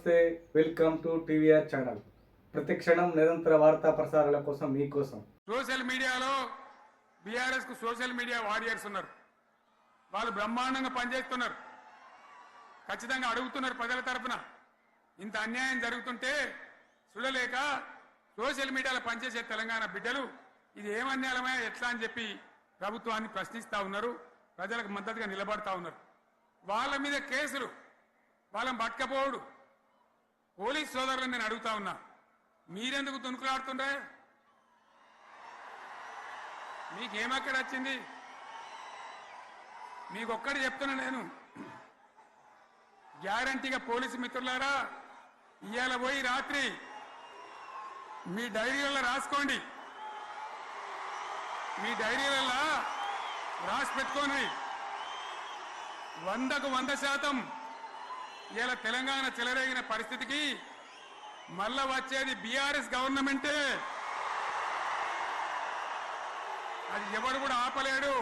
నమస్తే, welcome to TVR channel. ప్రతి క్షణం నిరంతర వార్తా ప్రసారాల కోసం మీకోసం. సోషల్ మీడియాలో బీఆర్ఎస్ కు సోషల్ మీడియా వారియర్స్ ఉన్నారు. వాళ్ళు బ్రహ్మాండంగా పనిచేస్తున్నారు. ఖచ్చితంగా అడుగుతున్నారు ప్రజల తరఫున. ఇంత అన్యాయం జరుగుతుంటే చూడలేక సోషల్ మీడియాలో పనిచేసే తెలంగాణ బిడ్డలు ఇది ఏమన్యాయమే ఎట్లా అని చెప్పి ప్రభుత్వాన్ని ప్రశ్నిస్తూ ఉన్నారు. ప్రజలకు మద్దతుగా నిలబడతా ఉన్నారు. వాళ్ళ మీద కేసులు, వాళ్ళని పట్టుకపోవడు. పోలీస్ సోదరులను నేను అడుగుతా ఉన్నా, మీరెందుకు తునుకులాడుతుండే? మీకేమక్కడ వచ్చింది? మీకొక్కటి చెప్తున్నా నేను, గ్యారంటీగా పోలీసు మిత్రులారా, ఇవాళ పోయి రాత్రి మీ డైరీలలో రాసుకోండి. మీ డైరీలలో రాసి పెట్టుకోండి. 100కు 100% ఇలా తెలంగాణ చెలరేగిన పరిస్థితికి మళ్ళా వచ్చేది బీఆర్ఎస్ గవర్నమెంటే. అది ఎవడు కూడా ఆపలేడు.